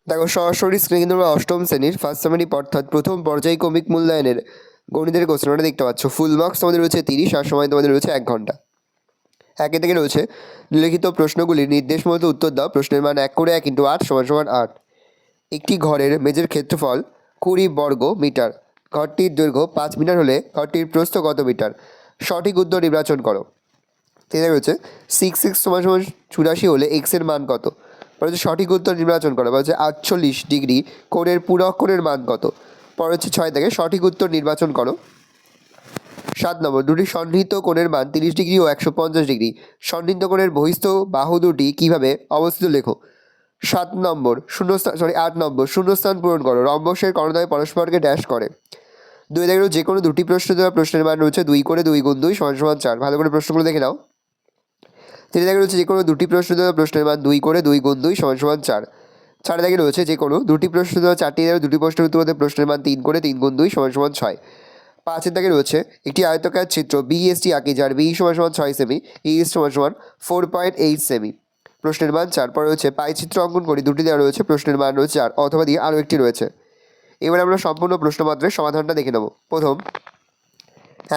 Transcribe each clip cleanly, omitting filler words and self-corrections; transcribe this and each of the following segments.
দেখো সরাসরি স্ক্রিনে কিন্তু আমরা অষ্টম শ্রেণীর ফার্স্ট সেমিস্টার অর্থাৎ প্রথম পর্যায়ক্রমিক মূল্যায়নের গণিতের কোশ্চেনটা দেখতে পাচ্ছ। ফুল মার্কস তোমাদের রয়েছে 30 আর সময় তোমাদের রয়েছে 1 ঘন্টা। একে থেকে রয়েছে লিখিত প্রশ্নগুলির নির্দেশ মতো উত্তর দাও। প্রশ্নের মান 1 করে 1 × 8 = 8। একটি ঘরের মেঝের ক্ষেত্রফল 20 বর্গ মিটার। ঘরটির দৈর্ঘ্য 5 মিটার হলে ঘরটির প্রস্থ কত মিটার? সঠিক উত্তর নির্বাচন করো। তেতে রয়েছে 6x = 84 হলে x এর মান কত? বলা সঠিক উত্তর নির্বাচন করো। বলা হচ্ছে 48 ডিগ্রি কোণের পূরক কোণের মান কত? পরে হচ্ছে 6 থেকে সঠিক উত্তর নির্বাচন করো। 7 নম্বর, দুটি সন্নিহিত কোণের মান 30 ডিগ্রি ও 150 ডিগ্রি। সন্নিহিত কোণের বহিস্থ বাহু দুটি কীভাবে অবস্থিত লেখো। 8 নম্বর, শূন্যস্থান পূরণ করো। রম্বসের কর্ণদ্বয় পরস্পরকে ড্যাশ করে। 2 দেখো যে কোনো দুটি প্রশ্ন দেওয়া প্রশ্নের মান রয়েছে 2 করে 2 × 2 = 4। ভালো করে প্রশ্নগুলো দেখে নাও। 3 দেখে রয়েছে যে কোনো দুটি প্রশ্ন দেওয়া প্রশ্নের মান 2 করে 2 × 2 = 4। 4 দেখে রয়েছে যে কোনো দুটি প্রশ্ন দেওয়া 4টি দেওয়া দুটি প্রশ্নের উত্তর মধ্যে প্রশ্নের মান 3 করে 3 × 2 = 6। 5 দাগে রয়েছে একটি আয়তকার চিত্র বিএসটি আঁকি যার বি = 6 সেমি, ইস্ট = 4.8 সেমি। প্রশ্নের মান 4। পরে রয়েছে পাই চিত্র অঙ্কন করি, দুটি দেওয়া রয়েছে প্রশ্নের মান রয়েছে 4 অথবা দিয়ে আরও একটি রয়েছে। এবার আমরা সম্পূর্ণ প্রশ্নপত্রের সমাধানটা দেখে নেব। প্রথম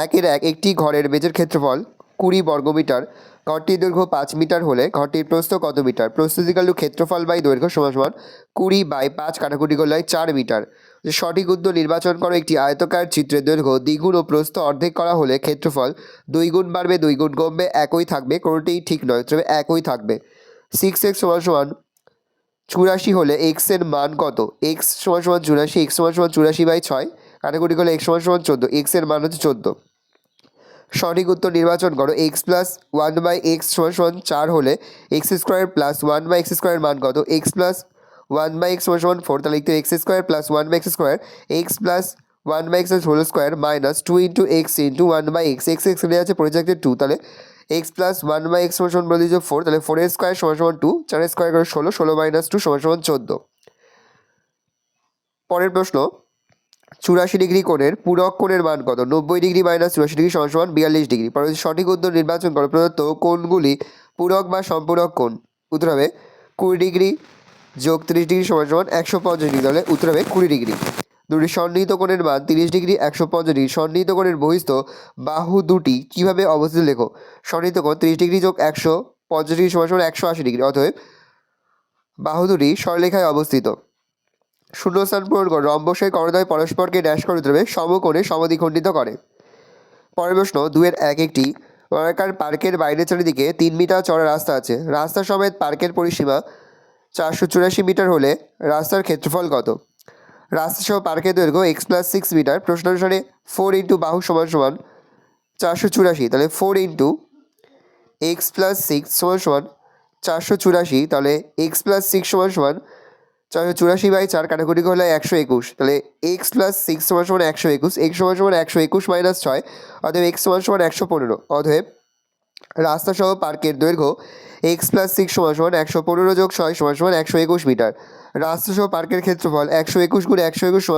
1 একটি ঘরের মেঝের ক্ষেত্রফল 20 বর্গমিটার। ঘরটির দৈর্ঘ্য 5 মিটার হলে ঘরটির প্রস্থ কত মিটার? প্রস্থ ক্ষেত্রফল বাই দৈর্ঘ্য = 20/5 কাটাকুটি করলে 4 মিটার। সঠিক উত্তর নির্বাচন করো। একটি আয়তকার চিত্রের দৈর্ঘ্য দ্বিগুণ ও প্রস্থ অর্ধেক করা হলে ক্ষেত্রফল 2 গুণ বাড়বে 2 গুণ কমবে একই থাকবে, কোনোটিই ঠিক নয়, তবে একই থাকবে। 6x = 84 হলে x এর মান কত? x = 84, x = 84/6 কাটাকুটি করলে x = 14, x এর মান হচ্ছে 14। সঠিক উত্তর নির্বাচন করো। x + 1/x = 4 হলে x² + 1/x² এর মান কত? x + 1/x = 4, তাহলে লিখতে x² + 1/x², x + 1/x² - 2 × x × 1/x, x এখানে আছে পড়ে যাচ্ছে 2, তাহলে x + 1/x = বলে দিয়েছে 4, তাহলে 4² = 2, 4² করে 16, 16 - 2 = 14। পরের প্রশ্ন, 84 ডিগ্রি কোণের পূরক কোণের মান কত? 90 ডিগ্রি - 84 ডিগ্রি = 42 ডিগ্রি। পরে সঠিক উত্তর নির্বাচন করো। প্রদত্ত কোণগুলি পূরক বা সম্পূরক কোণ। উত্তর হবে 20 ডিগ্রি + 30 ডিগ্রি = 150 ডিগ্রি, তাহলে উত্তর হবে 20 ডিগ্রি। দুটি সন্নিহিত কোণের মান 30 ডিগ্রি 150 ডিগ্রি। সন্নিহিত কোণের বহিস্থ বাহু দুটি কীভাবে অবস্থিত লেখো। সন্নিহিত কোণ 30 ডিগ্রি + 150 ডিগ্রি = 180 ডিগ্রি, অতএব বাহু দুটি সরলরেখায় অবস্থিত। শূন্যস্থান পূরণ করো। রম্বসের কর্ণদ্বয় পরস্পরকে ড্যাশ করে উত্তর হবে সমকোণে সমদ্বিখণ্ডিত করে। পরের প্রশ্ন, 2-1 একটি বর্গাকার পার্কের বাইরের চারিদিকে 3 মিটার চওড়া রাস্তা আছে। রাস্তা সমেত পার্কের পরিসীমা 484 মিটার হলে রাস্তার ক্ষেত্রফল কত? রাস্তা সহ পার্কের দৈর্ঘ্য x + 6 মিটার। প্রশ্ন অনুসারে 4 × বাহু = 484, তাহলে 4 × x + 6 = 484, তাহলে x + 6 = 484/4 কাটাকুটি করলে 121, তাহলে x + 6 = 121, x = 121 - 6, অতএব x = 115। অতএব রাস্তা সহ পার্কের দৈর্ঘ্য x + 6 = 115 + 6 = 121 মিটার। রাস্তা সহ পার্কের ক্ষেত্রফল 121 × 121 =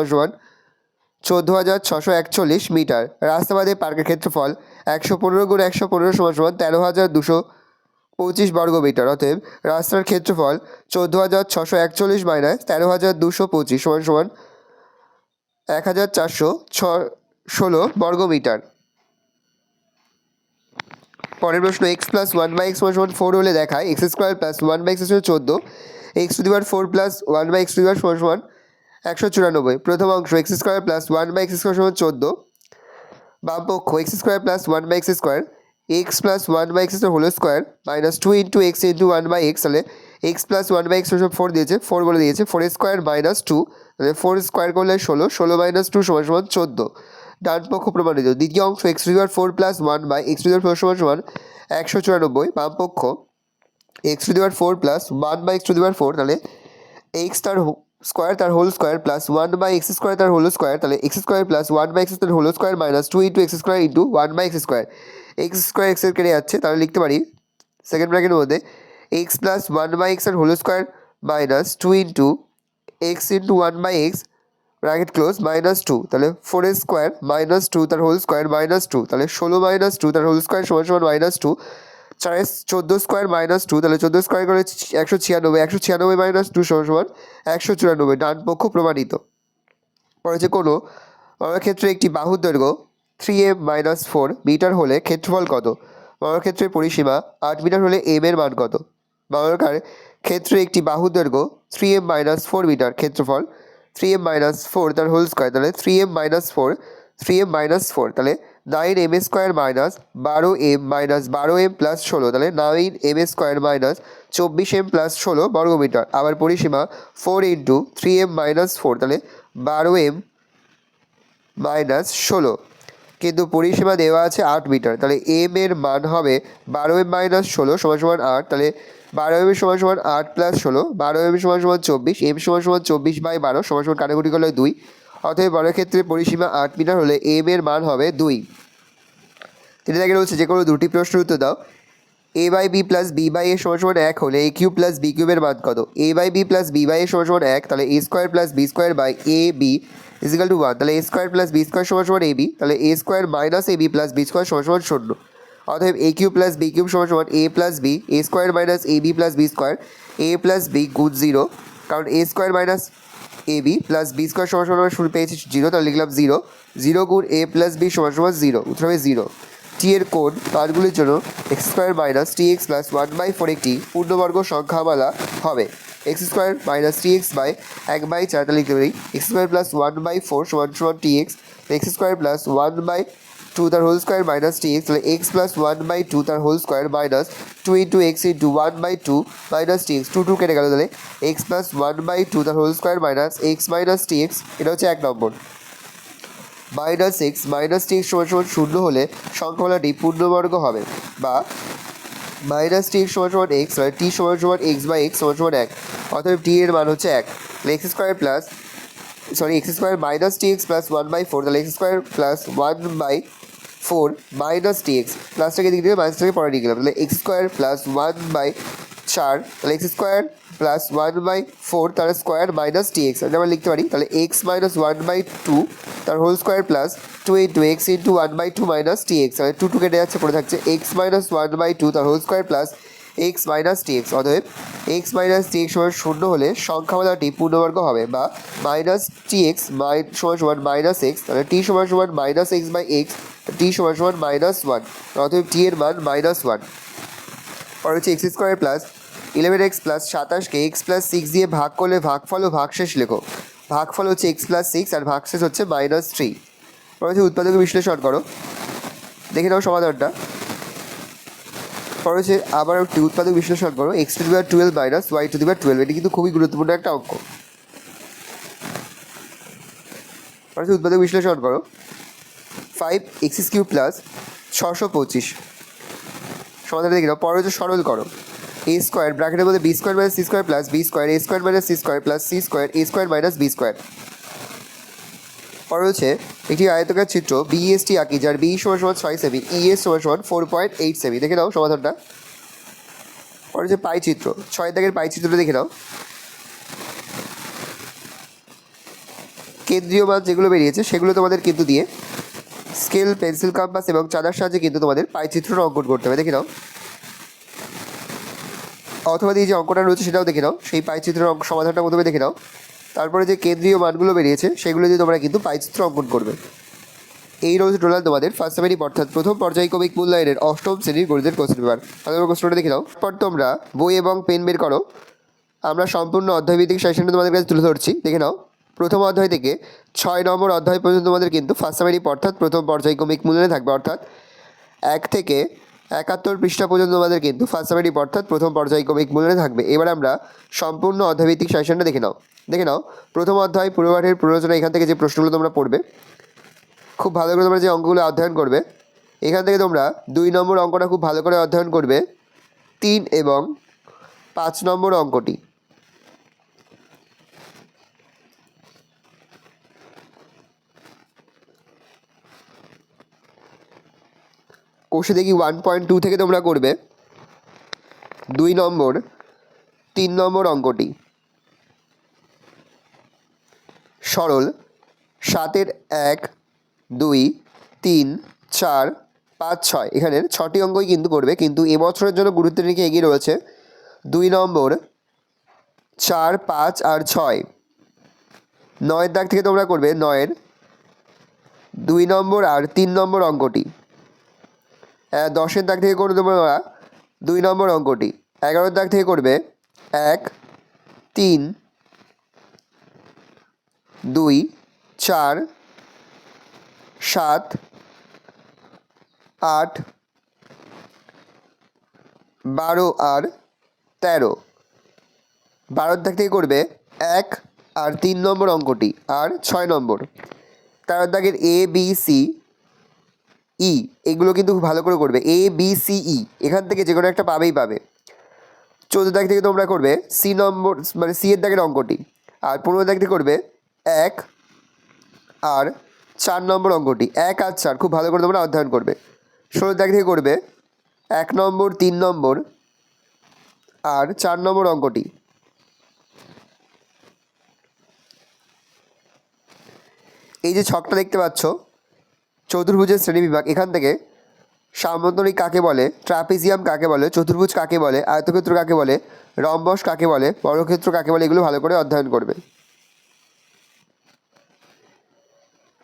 14,641 মিটার। রাস্তা বাদে পার্কের ক্ষেত্রফল 115 × 115 = 13,225 বর্গমিটার। অতএব রাস্তার ক্ষেত্রফল 14,641 - 13,225 = 1,416 বর্গমিটার। পরের প্রশ্ন, x + 1/x = 4 হলে দেখায় x² + 1/x = 14, x⁴ + 1/x² = 194। প্রথম অংশ x² + 1/x² = 14, বাম পক্ষ x² + 1/x², x + 1/x² - 2 × x × 1/x, তাহলে x + 1/x 4 দিয়েছে, 4 বলে দিয়েছে, 4² - 2, তাহলে 4² করলে 16, 16 - 2 = 14। ডান পক্ষ প্রমাণিত। দ্বিতীয় অংশ x⁴ + 1/x² = 194, বাম পক্ষ x⁴ + 1/x², তাহলে x তার স্কোয়ার তার হোল স্কোয়ার প্লাস 1/x² তার হোল স্কোয়ার, তাহলে x² + 1/x² তার whole square - 2 × x² × 1/x², x² x এর কেটে যাচ্ছে, তাহলে লিখতে পারি সেকেন্ড ব্র্যাকেটের মধ্যে x + 1/x এর whole square - 2 × x × 1/x bracket close -2, তাহলে 4² - 2 তার হোল স্কোয়ার -2, তাহলে 16 - 2 তার হোল স্কোয়ার = -2, 4 14 স্কোয়ার মাইনাস 2, তাহলে 14 স্কোয়ার করে 196, 196 মাইনাস 2 সমান 194, ডান পক্ষ প্রমাণিত। পরে হচ্ছে কোনো ক্ষেত্রে একটি বাহুর দৈর্ঘ্য 3m-4 মিটার হলে ক্ষেত্রফল কত? ক্ষেত্রের পরিসীমা 8 মিটার হলে m এর মান কত? বর্গাকার ক্ষেত্রে একটি বাহুর দৈর্ঘ্য 3m-4 মিটার, ক্ষেত্রফল 3m-4 তার হোল স্কোয়ার, তাহলে 3m-4 তাহলে 9m square minus 12m plus 16, তাহলে 9m square minus 24m plus 16 বর্গমিটার। আবার পরিসীমা 4 × 3m-4, তাহলে 12m মাইনাস 16, কিন্তু পরিসীমা দেওয়া আছে 8 মিটার, তাহলে m এর মান হবে 12m - 16 সমান 8, তাহলে 12m সমান 8 প্লাস 16, 12m সমান 24, m সমান 24/12 সমান কাটাকুটি করলে 2, অতএব বর্গক্ষেত্রের পরিসীমা 8 মিটার হলে m এর মান হবে 2। তিনি দেখে বলছে যে কোনো দুটি প্রশ্নের উত্তর দাও। a/b প্লাস b/a সমান 1 হলে a³ প্লাস b³ এর মান কত? a/b প্লাস b/a সমান 1, তাহলে a² plus b² by ab = 1, তাহলে a² প্লাস b² সমান ab, তাহলে a² minus ab plus b² সমান 0। অতএব a³ প্লাস b³ সমান a plus b, a² minus ab plus b², a plus b গুণ 0, কারণ a² minus ab plus b² সমান আমরা শুরু পেয়েছি 0, তাহলে লিখলাম 0, 0 গুণ a প্লাস b সমান 0, উত্তর হবে 0। টি এর কোণ মানগুলির জন্য x² মাইনাস tx প্লাস 1/4 একটি পূর্ণবর্গ সংখ্যামালা হবে। x² মাইনাস tx বাই 1/4, তাহলে লিখতে পারি x² প্লাস 1/4 সমান tx, x² প্লাস 1/2 তার হোল স্কোয়ার মাইনাস tx, তাহলে x প্লাস 1/2 তার whole square minus 2 × x × 1/2 minus tx, 2 কেটে গেল, তাহলে x প্লাস 1/2 তার whole square minus x minus tx, এটা হচ্ছে 1 নম্বর। -x মাইনাস tx সমান 0 হলে সংখ্যামালাটি পূর্ণবর্গ হবে, বা -tx সমান x, মানে t সমান x/x সমান 1, অতএব t এর মান হচ্ছে 1, তাহলে x² মাইনাস tx প্লাস 1/4, তাহলে x² প্লাস 1/4 মাইনাস tx, প্লাসটাকে দিকে দিলে মাইনাসটাকে পরে নিয়ে গেলাম, তাহলে x² প্লাস 1/4, তাহলে x² প্লাস 1/4 তার স্কোয়ার মাইনাস tx, এটা আমরা লিখতে পারি, তাহলে x মাইনাস 1/2 তার whole square plus 2 × x × 1/2 minus tx, তাহলে 2 কেটে যাচ্ছে, পড়ে থাকছে x মাইনাস 1/2 তার whole square plus x minus tx, অতএব x মাইনাস tx সমান 0 হলে সংখ্যামালাটি পূর্ণবর্গ হবে, বা মাইনাস tx সমান মাইনাস x, তাহলে t সমান মাইনাস x/x, t সমান -1, অতএব t এর মান -1। পরে হচ্ছে x² প্লাস 11x প্লাস 27কে x প্লাস 6 দিয়ে ভাগ করলে ভাগফল ও ভাগশেষ লেখো। ভাগফল হচ্ছে x প্লাস 6 আর ভাগশেষ হচ্ছে -3। পরে হচ্ছে উৎপাদক বিশ্লেষণ করো, দেখে নাও সমাধানটা। পরে হচ্ছে আবার একটি উৎপাদক বিশ্লেষণ করো, x⁻12 মাইনাস y⁻12, এটি কিন্তু খুবই গুরুত্বপূর্ণ একটা অঙ্ক। পরে হচ্ছে উৎপাদক বিশ্লেষণ করো, 5x³ প্লাস 625 সমাধান দেখে নাও। পরে হচ্ছে সরল করো, a² ব্র্যাকেটের মধ্যে b² minus c² plus b² a² minus c² plus c² a² minus b²। পরে হচ্ছে একটি আয়তকার চিত্র BEST আঁকি, যার b সমান 6 সেমি, ES সমান 4.8 সেমি, দেখে নাও সমাধানটা। পরে হচ্ছে পাই চিত্র, 6 দাগের পাই চিত্রটা দেখে নাও। কেন্দ্রীয় মান যেগুলো বেরিয়েছে সেগুলো তোমাদের কিন্তু দিয়ে স্কেল, পেন্সিল, কম্পাস এবং চাঁদার সাহায্যে কিন্তু তোমাদের পাই চিত্রটা অঙ্কন করতে হবে, দেখে নাও। অথবা দিয়ে যে অঙ্কটা রয়েছে সেটাও দেখে নাও, সেই পাই চিত্রের সমাধানটা প্রথমে দেখে নাও, তারপরে যে কেন্দ্রীয় মানগুলো বেরিয়েছে সেগুলো দিয়ে তোমরা কিন্তু পাই চিত্র অঙ্কন করবে। এই রয়েছে টোটাল তোমাদের ফার্স্ট সেমিস্টার অর্থাৎ প্রথম পর্যায়ক্রমিক মূল্যায়নের অষ্টম শ্রেণীর গণিতের কোশ্চেন পেপার। তাহলে কোশ্চেনটা দেখে নাও। তারপর তোমরা বই এবং পেন বের করো, আমরা সম্পূর্ণ অধ্যায়ভিত্তিক সাজেশনটা তোমাদের কাছে তুলে ধরছি, দেখে নাও। প্রথম অধ্যায় থেকে 6 নম্বর অধ্যায় পর্যন্ত তোমাদের কিন্তু ফার্স্ট সেমিস্টার অর্থাৎ প্রথম পর্যায়ক্রমিক মূল্যায়নে থাকবে, অর্থাৎ 1 থেকে 71 পৃষ্ঠা পর্যন্ত তোমাদের কিন্তু ফার্স্ট সেমিস্টার অর্থাৎ প্রথম পর্যায়ক্রমিক মূল্যায়নে থাকবে। এবার আমরা সম্পূর্ণ অধ্যায়ভিত্তিক সাজেশনটা দেখে নাও। প্রথম অধ্যায় পূর্বপাঠের পুনরালোচনা, এখান থেকে যে প্রশ্নগুলো তোমরা পড়বে খুব ভালো করে, তোমরা যে অঙ্কগুলো অধ্যয়ন করবে এখান থেকে তোমরা 2 নম্বর অঙ্কটা খুব ভালো করে অধ্যয়ন করবে, 3 এবং 5 নম্বর অঙ্কটি। কোষে দেখি 1.2 থেকে তোমরা করবে 2 নম্বর 3 নম্বর অঙ্কটি। সরল 7-এর 1, 2, 3, 4, 5, 6 এখানের 6টি অঙ্কই কিন্তু করবে, কিন্তু এবছরের জন্য গুরুত্ব রেখে এগিয়ে রয়েছে 2 নম্বর, 4, 5 আর 6। 9-এর দাগ থেকে তোমরা করবে 9-এর 2 নম্বর আর 3 নম্বর অঙ্কটি। 10-এর দাগ থেকে করে তোমরা 2 নম্বর অঙ্কটি। 11-এর দাগ থেকে করবে 1, 3, 2, 4, 7, 8, 12 আর 13। 12-এর দাগ থেকে করবে 1 আর 3 নম্বর অঙ্কটি আর 6 নম্বর। 13-এর দাগের ABC E এগুলো কিন্তু খুব ভালো করে করবে, ABCE এখান থেকে যে কোনো একটা পাবেই পাবে। 14 দাগ থেকে তোমরা করবে C নম্বর, মানে C এর দাগের অঙ্কটি, আর 15 দাগ থেকে করবে 1 আর 4 নম্বর অঙ্কটি। 1 আর 4 খুব ভালো করে তোমরা অধ্যয়ন করবে। 16 দাগ থেকে করবে 1 নম্বর, 3 নম্বর আর 4 নম্বর অঙ্কটি। এই যে ছকটা দেখতে পাচ্ছ, চতুর্ভুজের শ্রেণীবিভাগ, এখান থেকে সামন্তরিক কাকে বলে, ট্রাপিজিয়াম কাকে বলে, চতুর্ভুজ কাকে বলে, আয়তক্ষেত্র কাকে বলে, রম্বস কাকে বলে, বর্গক্ষেত্র কাকে বলে, এগুলো ভালো করে অধ্যয়ন করবে।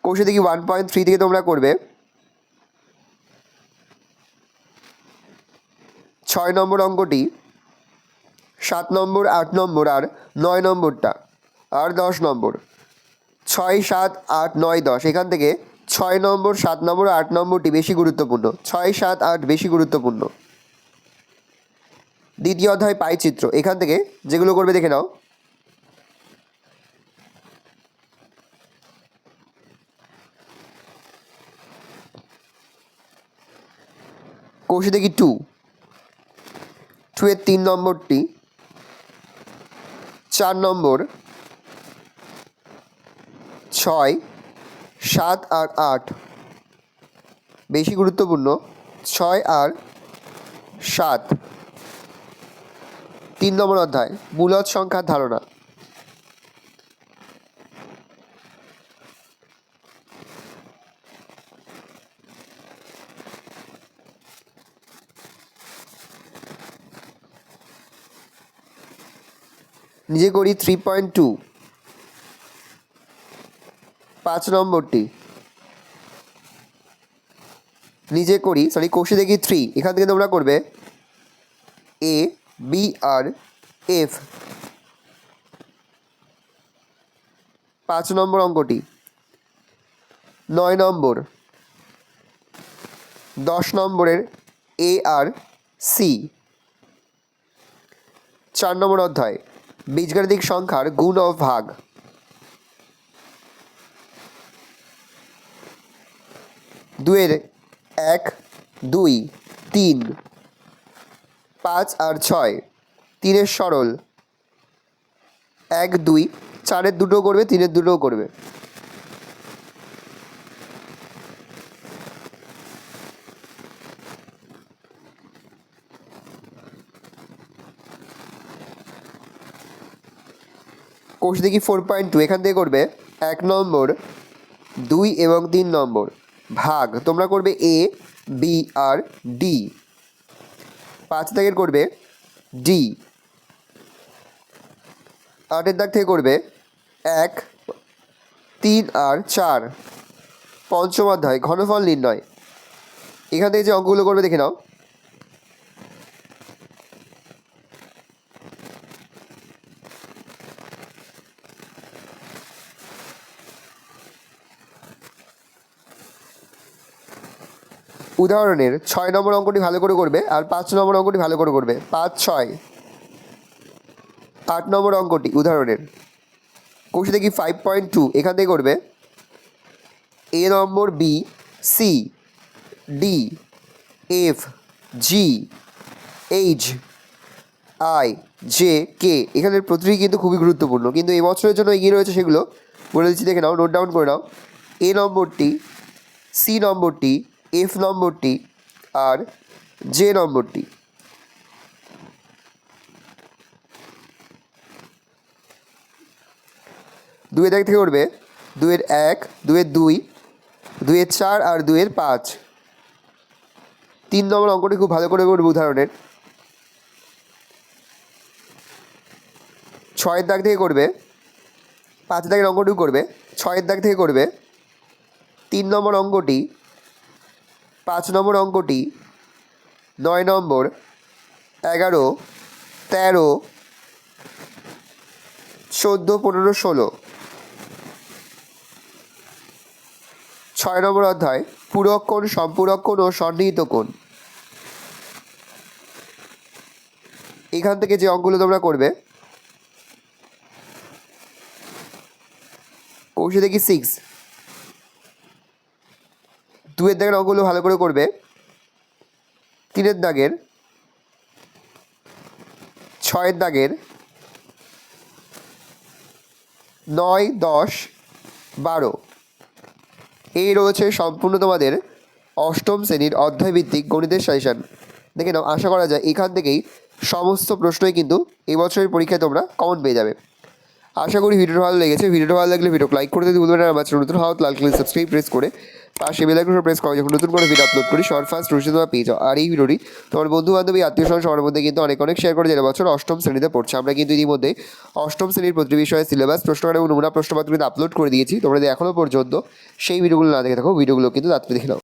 কোষে দেখি 1.3 থেকে তোমরা করবে 6 নম্বর অঙ্কটি, 7 নম্বর, 8 নম্বর আর 9 নম্বরটা, আর 10 নম্বর। 6, 7, 8, 9, 10 এখান থেকে 6 নম্বর, 7 নম্বর, 8 নম্বরটি বেশি গুরুত্বপূর্ণ। 6, 7, 8 বেশি গুরুত্বপূর্ণ। দ্বিতীয় অধ্যায় পাইচিত্র, এখান থেকে যেগুলো করবে দেখে নাও। কোষে দেখি 2 এর 3 নম্বরটি, 4 নম্বর, 6, 7 আর 8 বেশি গুরুত্বপূর্ণ। 6 আর 7। 3 নম্বর অধ্যায় মূলদ সংখ্যার ধারণা। নিজে করি 3.2, 5 নম্বরটি। নিজে করি কোষে দেখি 3, এখান থেকে তোমরা করবে A, B আর F। 5 নম্বর অঙ্কটি। 9 নম্বর, 10 নম্বরের A আর C। 4 নম্বর অধ্যায় বীজগাণিতিক সংখ্যার গুণ ও ভাগ। 2-এর 1, 2, 3, 5 আর 6। 3-এর সরল 1, 2, 4-এর দুটো করবে, 3-এর দুটোও করবে। কোষ দেখি 4.2, এখান থেকে করবে 1 নম্বর, 2 এবং 3 নম্বর। ভাগ তোমরা করবে A, B আর D। 5 দাগের করবে D। 8-এর দাগ থেকে করবে 1, 3 আর 4। 5ম অধ্যায় ঘনফল নির্ণয়, এখান থেকে যে অঙ্কগুলো করবে দেখে নাও। উদাহরণের 6 নম্বর অঙ্কটি ভালো করে করবে, আর 5 নম্বর অঙ্কটি ভালো করে করবে। 5, 6। 8 নম্বর অঙ্কটি উদাহরণের। কোষে দেখি 5.2, এখান থেকে করবে A number, B, C, D, F, G, H, I, J, K। এখানের প্রতিটি কিন্তু খুবই গুরুত্বপূর্ণ, কিন্তু এই বছরের জন্য এগিয়ে রয়েছে, সেগুলো বলে দিচ্ছি, দেখে নাও, নোট ডাউন করে নাও। A নম্বরটি, C নম্বরটি, F নম্বরটি আর J নম্বরটি। 2-এর দাগ থেকে করবে 2-এর 1, 2-এর 2, 2-এর 4 আর 2-এর 5। 3 নম্বর অঙ্কটি খুব ভালো করে করবে উদাহরণের। 6 দাগ থেকে করবে, 5 দাগের অঙ্কটিও করবে, 6 দাগ থেকে করবে, 3 নম্বর অঙ্কটি, 5 নম্বর অঙ্কটি, 9 নম্বর, 11, 13, 14, 15, 16, 6 নম্বর অধ্যায় পূরক কোণ, সম্পূরক কোণ ও সন্নিহিত কোণ। এখান থেকে যে অঙ্কগুলো তোমরা করবে, অবশ্যই দেখি 6, 2 দাগের অঙ্কগুলো ভালো করে করবে, 3 দাগের, 6 দাগের, 9, 10, 12 এই রয়েছে সম্পূর্ণ তোমাদের অষ্টম শ্রেণীর অধ্যায়ভিত্তিক গণিতের সাজেশান। দেখে নাও, আশা করা যায় এখান থেকেই সমস্ত প্রশ্নই কিন্তু এবছরের পরীক্ষায় তোমরা কমন পেয়ে যাবে। আশা করি ভিডিওটা ভালো লেগেছে। ভিডিওটা ভালো লাগলে ভিডিও লাইক করে দিতে ভুলবেন না। আমার চ্যানেল নতুন হওয়া লাল কালার সাবস্ক্রাইব প্রেস করে পাশে বেল আইকনটা প্রেস করো, যখন নতুন করে ভিডিও আপলোড করি সবার ফার্স্ট রুশে তোমরা পেয়ে যাও। আর এই ভিডিওটি তোমার বন্ধু বান্ধবী আত্মীয় স্বজন সবার মধ্যে কিন্তু অনেক শেয়ার করে, যারা বছর অষ্টম শ্রেণীতে পড়ছে। আমরা কিন্তু ইতিমধ্যে অষ্টম শ্রেণীর প্রতি বিষয়ের সিলেবাস, প্রশ্নকার এবং নমুনা প্রশ্নপত্র কিন্তু আপলোড করে দিয়েছি। তোমরা যদি এখনও পর্যন্ত সেই ভিডিওগুলো না দেখে থাকো, ভিডিওগুলো কিন্তু তাড়াতাড়ি দেখে নাও।